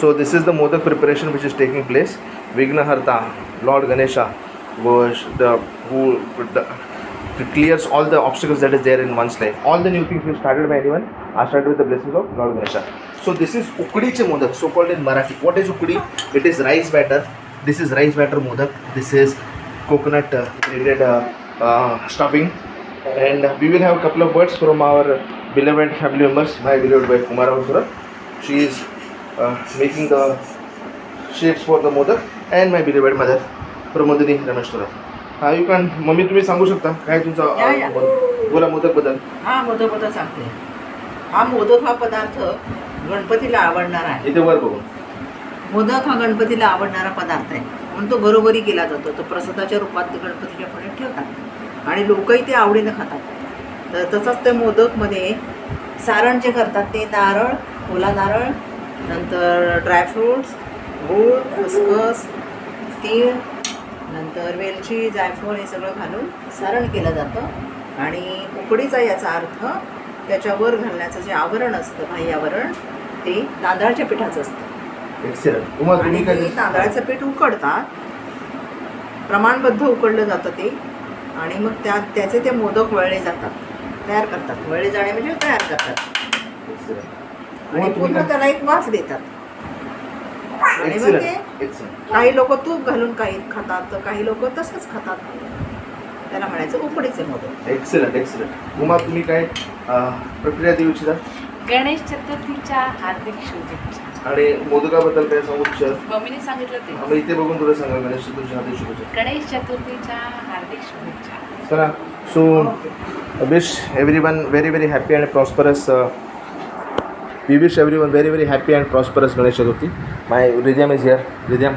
So this is the modak preparation which is taking place. Vignaharta, Lord Ganesha, was who clears all the obstacles that is there in one's life. All the new things we started by anyone are started with the blessings of Lord Ganesha. So this is ukdiche modak, so called in Marathi. What is ukdi? It is rice batter. This is rice batter modak. This is coconut grated stuffing. And we will have a couple of words from our beloved family members. My beloved wife Kumara Vasura. She is making the shapes for the modak, and my beloved mother Pramodini Rameshwara. You can, mummy तुम्ही सांगू शकता काय तुमचा बोला मोदक बद्दल. हा मोदक बद्दल सांगते. हा मोदक हा पदार्थ गणपतीला आवडणारा आहे. इथे वर बघू. मोदक हा गणपतीला आवडणारा पदार्थ आहे म्हणून तो घरोघरी केला जातो. तो प्रसादाच्या रूपात गणपतीच्या पुढे ठेवतात आणि लोकही ते आवडीनं खातात. तर तसंच ते मोदकमध्ये सारण जे करतात ते नारळ, ओला नारळ, नंतर ड्रायफ्रूट्स, गूळ, खसखस, तीळ, नंतर वेलची, जायफळ हे सगळं घालून सारण केलं जातं. आणि उकडीचा याचा अर्थ त्याच्यावर घालण्याचं जे आवरण असतं, बाह्य आवरण, ते तांदळाच्या पिठाचं असतं. एक्सेलंट. आणि ते तांदळाचं पीठ उकडतात, प्रमाणबद्ध उकडलं जातं ते, आणि मग त्याचे ते मोदक वळले जातात, तयार करतात. वळले जाणे म्हणजे तयार करतात आणि पूर्ण त्याला एक वाफ देतात. आणि मग ते काही लोक तूप घालून काही खातात, तर काही लोक तसंच खातात. त्याला म्हणायचं उकडीचे मोदक. Excellent excellent. उमा तुम्ही काय प्रक्रिया देऊ इच्छिता? गणेश चतुर्थीच्या हार्दिक शुभेच्छा. आणि मोदकाबद्दल काय सांगू इच्छिता? मम्मीने सांगितलं ते. आम्ही इथे बघून तुला सांगा गणेश चतुर्थीच्या हार्दिक शुभेच्छा. गणेश चतुर्थीच्या हार्दिक शुभेच्छा. चला. So wish everyone very very happy and prosperous. We wish everyone very very happy and prosperous Ganesh Chaturthi. My Ridyam is here. Ridyam.